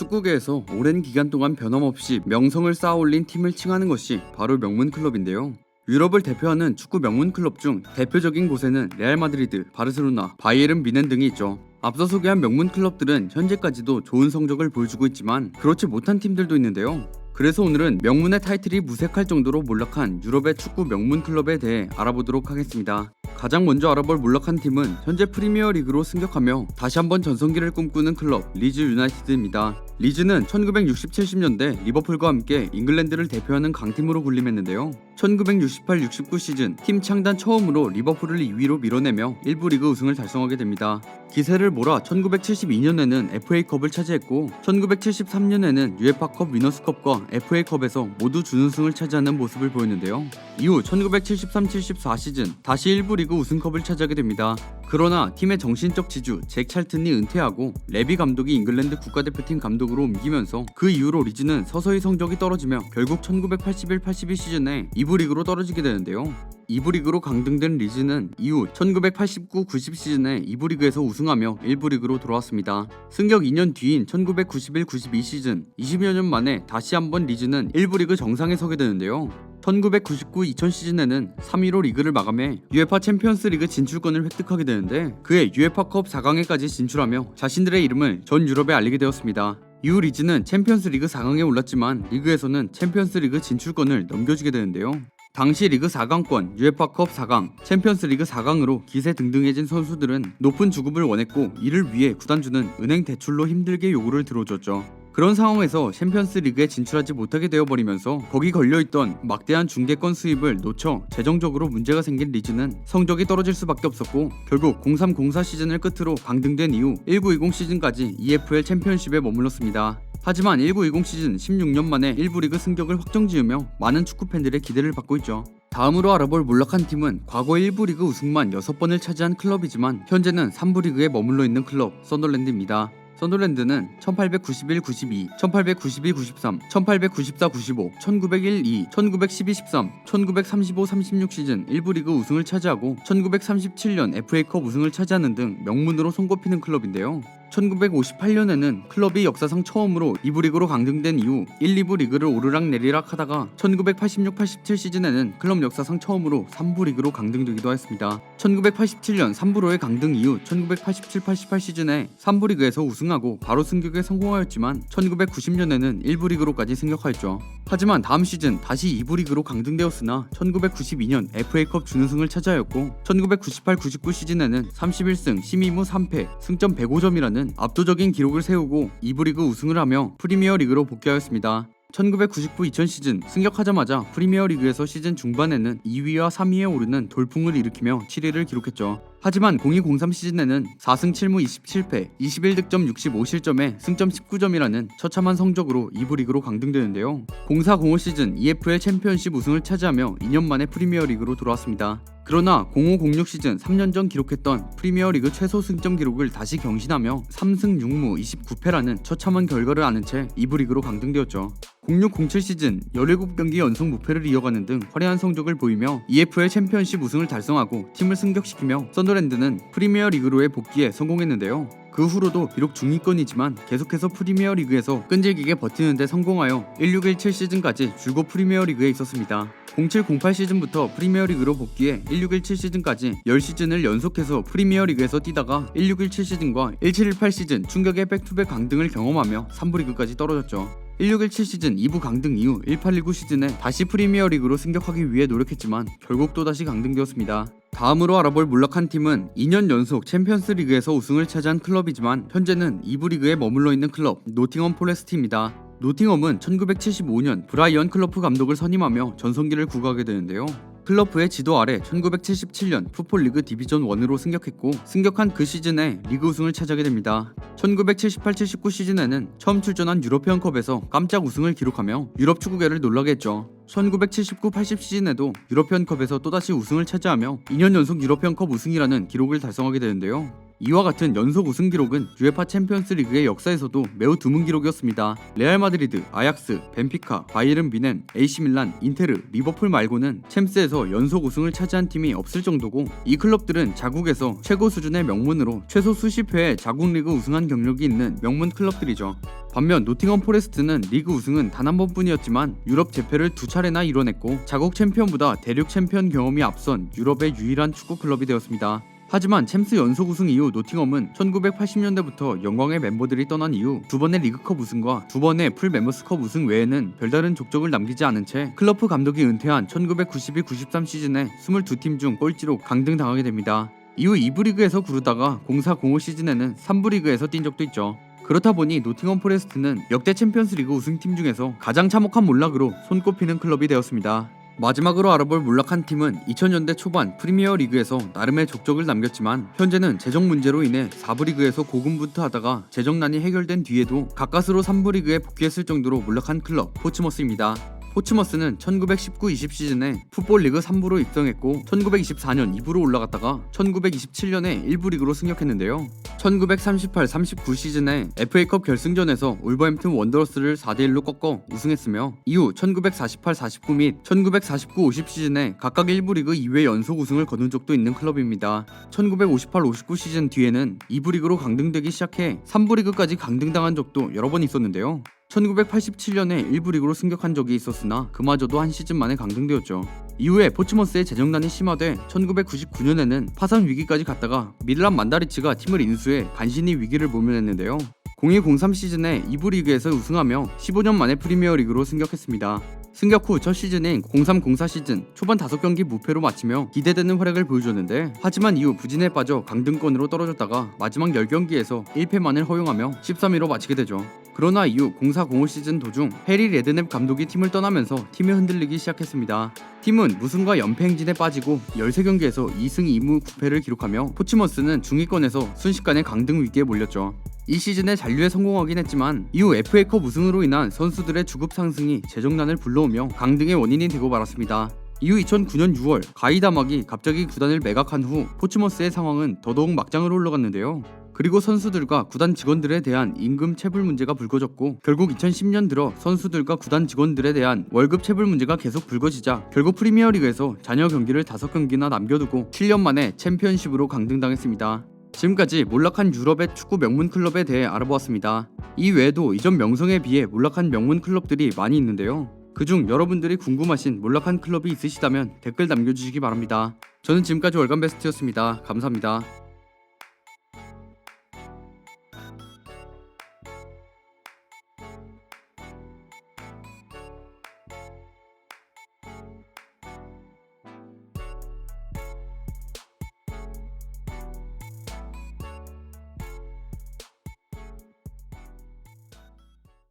축구계에서 오랜 기간 동안 변함없이 명성을 쌓아올린 팀을 칭하는 것이 바로 명문 클럽인데요. 유럽을 대표하는 축구 명문 클럽 중 대표적인 곳에는 레알 마드리드, 바르셀로나, 바이에른 뮌헨 등이 있죠. 앞서 소개한 명문 클럽들은 현재까지도 좋은 성적을 보여주고 있지만 그렇지 못한 팀들도 있는데요. 그래서 오늘은 명문의 타이틀이 무색할 정도로 몰락한 유럽의 축구 명문 클럽에 대해 알아보도록 하겠습니다. 가장 먼저 알아볼 몰락한 팀은 현재 프리미어리그로 승격하며 다시 한번 전성기를 꿈꾸는 클럽 리즈 유나이티드입니다. 리즈는 1960-70년대 리버풀과 함께 잉글랜드를 대표하는 강팀으로 군림했는데요. 1968-69 시즌 팀 창단 처음으로 리버풀을 2위로 밀어내며 1부 리그 우승을 달성하게 됩니다. 기세를 몰아 1972년에는 FA컵을 차지했고 1973년에는 UEFA컵 위너스컵과 FA컵에서 모두 준우승을 차지하는 모습을 보였는데요. 이후 1973-74 시즌 다시 1부 리그 우승컵을 차지하게 됩니다. 그러나 팀의 정신적 지주 잭 찰튼이 은퇴하고 레비 감독이 잉글랜드 국가대표팀 감독으로 옮기면서 그 이후로 리즈는 서서히 성적이 떨어지며 결국 1981-82 시즌에 2부 리그로 떨어지게 되는데요. 2부 리그로 강등된 리즈는 이후 1989-90 시즌에 2부 리그에서 우승하며 1부 리그로 돌아왔습니다. 승격 2년 뒤인 1991-92 시즌 20여 년 만에 다시 한번 리즈는 1부 리그 정상에 서게 되는데요. 1999-2000 시즌에는 3위로 리그를 마감해 UEFA 챔피언스 리그 진출권을 획득하게 되는데 그해 UEFA컵 4강에까지 진출하며 자신들의 이름을 전 유럽에 알리게 되었습니다. 이후 리즈는 챔피언스 리그 4강에 올랐지만 리그에서는 챔피언스 리그 진출권을 넘겨주게 되는데요. 당시 리그 4강권, UEFA컵 4강, 챔피언스 리그 4강으로 기세 등등해진 선수들은 높은 주급을 원했고 이를 위해 구단주는 은행 대출로 힘들게 요구를 들어줬죠. 그런 상황에서 챔피언스 리그에 진출하지 못하게 되어버리면서 거기 걸려있던 막대한 중계권 수입을 놓쳐 재정적으로 문제가 생긴 리즈는 성적이 떨어질 수밖에 없었고 결국 03-04 시즌을 끝으로 강등된 이후 19-20 시즌까지 EFL 챔피언십에 머물렀습니다. 하지만 19-20 시즌 16년 만에 1부 리그 승격을 확정지으며 많은 축구팬들의 기대를 받고 있죠. 다음으로 알아볼 몰락한 팀은 과거 1부 리그 우승만 6번을 차지한 클럽이지만 현재는 3부 리그에 머물러 있는 클럽 썬더랜드입니다. 썬더랜드는 1891-92, 1892-93, 1894-95, 1901-2, 1912-13, 1935-36 시즌 1부 리그 우승을 차지하고 1937년 FA컵 우승을 차지하는 등 명문으로 손꼽히는 클럽인데요. 1958년에는 클럽이 역사상 처음으로 2부 리그로 강등된 이후 1, 2부 리그를 오르락내리락 하다가 1986-87 시즌에는 클럽 역사상 처음으로 3부 리그로 강등되기도 했습니다. 1987년 3부로의 강등 이후 1987-88 시즌에 3부 리그에서 우승하고 바로 승격에 성공하였지만 1990년에는 1부 리그로까지 승격하였죠. 하지만 다음 시즌 다시 2부 리그로 강등되었으나 1992년 FA컵 준우승을 차지하였고 1998-99 시즌에는 31승 12무 3패 승점 105점이라는 압도적인 기록을 세우고 2부 리그 우승을 하며 프리미어 리그로 복귀하였습니다. 1999-2000 시즌 승격하자마자 프리미어 리그에서 시즌 중반에는 2위와 3위에 오르는 돌풍을 일으키며 7위를 기록했죠. 하지만 02-03 시즌에는 4승 7무 27패 21득점 65실점에 승점 19점이라는 처참한 성적으로 2부 리그로 강등되는데요. 04-05 시즌 EFL 챔피언십 우승을 차지하며 2년 만에 프리미어 리그로 돌아왔습니다. 그러나 05-06 시즌 3년 전 기록했던 프리미어 리그 최소 승점 기록을 다시 경신하며 3승 6무 29패라는 처참한 결과를 안은 채 2부 리그로 강등되었죠. 06-07 시즌 17경기 연속 무패를 이어가는 등 화려한 성적을 보이며 EFL 챔피언십 우승을 달성하고 팀을 승격시키며 썬더랜드는 프리미어 리그로의 복귀에 성공했는데요. 그 후로도 비록 중위권이지만 계속해서 프리미어 리그에서 끈질기게 버티는 데 성공하여 16-17 시즌까지 줄곧 프리미어 리그에 있었습니다. 07-08 시즌부터 프리미어 리그로 복귀해 16-17 시즌까지 10시즌을 연속해서 프리미어 리그에서 뛰다가 16-17 시즌과 17-18 시즌 충격의 백투백 강등을 경험하며 3부 리그까지 떨어졌죠. 16-17 시즌 2부 강등 이후 18-19 시즌에 다시 프리미어 리그로 승격하기 위해 노력했지만 결국 또다시 강등되었습니다. 다음으로 알아볼 몰락한 팀은 2년 연속 챔피언스 리그에서 우승을 차지한 클럽이지만 현재는 2부 리그에 머물러 있는 클럽 노팅엄 포레스트입니다. 노팅엄은 1975년 브라이언 클로프 감독을 선임하며 전성기를 구가하게 되는데요. 클로프의 지도 아래 1977년 풋볼리그 디비전 1으로 승격했고 승격한 그 시즌에 리그 우승을 차지하게 됩니다. 1978-79 시즌에는 처음 출전한 유러피언컵에서 깜짝 우승을 기록하며 유럽 축구계를 놀라게 했죠. 1979-80 시즌에도 유러피언컵에서 또다시 우승을 차지하며 2년 연속 유러피언컵 우승이라는 기록을 달성하게 되는데요. 이와 같은 연속 우승 기록은 UEFA 챔피언스 리그의 역사에서도 매우 드문 기록이었습니다. 레알 마드리드, 아약스, 벤피카, 바이에른 뮌헨, AC 밀란, 인테르, 리버풀 말고는 챔스에서 연속 우승을 차지한 팀이 없을 정도고, 이 클럽들은 자국에서 최고 수준의 명문으로 최소 수십 회의 자국 리그 우승한 경력이 있는 명문 클럽들이죠. 반면 노팅엄 포레스트는 리그 우승은 단 한 번뿐이었지만 유럽 재패를 2차례나 이뤄냈고, 자국 챔피언보다 대륙 챔피언 경험이 앞선 유럽의 유일한 축구 클럽이 되었습니다. 하지만 챔스 연속 우승 이후 노팅엄은 1980년대부터 영광의 멤버들이 떠난 이후 2번의 리그컵 우승과 2번의 풀 멤버스컵 우승 외에는 별다른 족적을 남기지 않은 채 클로프 감독이 은퇴한 1992-93 시즌에 22팀 중 꼴찌로 강등당하게 됩니다. 이후 2부 리그에서 구르다가 04-05 시즌에는 3부 리그에서 뛴 적도 있죠. 그렇다 보니 노팅엄 포레스트는 역대 챔피언스 리그 우승팀 중에서 가장 참혹한 몰락으로 손꼽히는 클럽이 되었습니다. 마지막으로 알아볼 몰락한 팀은 2000년대 초반 프리미어 리그에서 나름의 족적을 남겼지만 현재는 재정 문제로 인해 4부 리그에서 고군분투하다가 재정난이 해결된 뒤에도 가까스로 3부 리그에 복귀했을 정도로 몰락한 클럽 포츠머스입니다. 포츠머스는 1919-20 시즌에 풋볼 리그 3부로 입성했고 1924년 2부로 올라갔다가 1927년에 1부 리그로 승격했는데요. 1938-39 시즌에 FA컵 결승전에서 울버햄튼 원더러스를 4대1로 꺾어 우승했으며, 이후 1948-49 및 1949-50 시즌에 각각 1부 리그 2회 연속 우승을 거둔 적도 있는 클럽입니다. 1958-59 시즌 뒤에는 2부 리그로 강등되기 시작해 3부 리그까지 강등당한 적도 여러 번 있었는데요. 1987년에 1부 리그로 승격한 적이 있었으나 그마저도 한 시즌 만에 강등되었죠. 이후에 포츠머스의 재정난이 심화돼 1999년에는 파산 위기까지 갔다가 미들란 만다리치가 팀을 인수해 간신히 위기를 모면했는데요. 02-03 시즌에 2부 리그에서 우승하며 15년 만에 프리미어 리그로 승격했습니다. 승격 후 첫 시즌인 03-04 시즌 초반 5경기 무패로 마치며 기대되는 활약을 보여줬는데, 하지만 이후 부진에 빠져 강등권으로 떨어졌다가 마지막 10경기에서 1패만을 허용하며 13위로 마치게 되죠. 그러나 이후 04-05 시즌 도중 해리 레드넵 감독이 팀을 떠나면서 팀이 흔들리기 시작했습니다. 팀은 무승과 연패 행진에 빠지고 13경기에서 2승 2무 9패를 기록하며 포츠머스는 중위권에서 순식간에 강등 위기에 몰렸죠. 이 시즌에 잔류에 성공하긴 했지만 이후 FA컵 우승으로 인한 선수들의 주급 상승이 재정난을 불러오며 강등의 원인이 되고 말았습니다. 이후 2009년 6월 가이다막이 갑자기 구단을 매각한 후 포츠머스의 상황은 더더욱 막장으로 올라갔는데요. 그리고 선수들과 구단 직원들에 대한 임금 체불 문제가 불거졌고, 결국 2010년 들어 선수들과 구단 직원들에 대한 월급 체불 문제가 계속 불거지자 결국 프리미어리그에서 잔여 경기를 5경기나 남겨두고 7년 만에 챔피언십으로 강등당했습니다. 지금까지 몰락한 유럽의 축구 명문 클럽에 대해 알아보았습니다. 이 외에도 이전 명성에 비해 몰락한 명문 클럽들이 많이 있는데요. 그중 여러분들이 궁금하신 몰락한 클럽이 있으시다면 댓글 남겨주시기 바랍니다. 저는 지금까지 월간베스트였습니다. 감사합니다.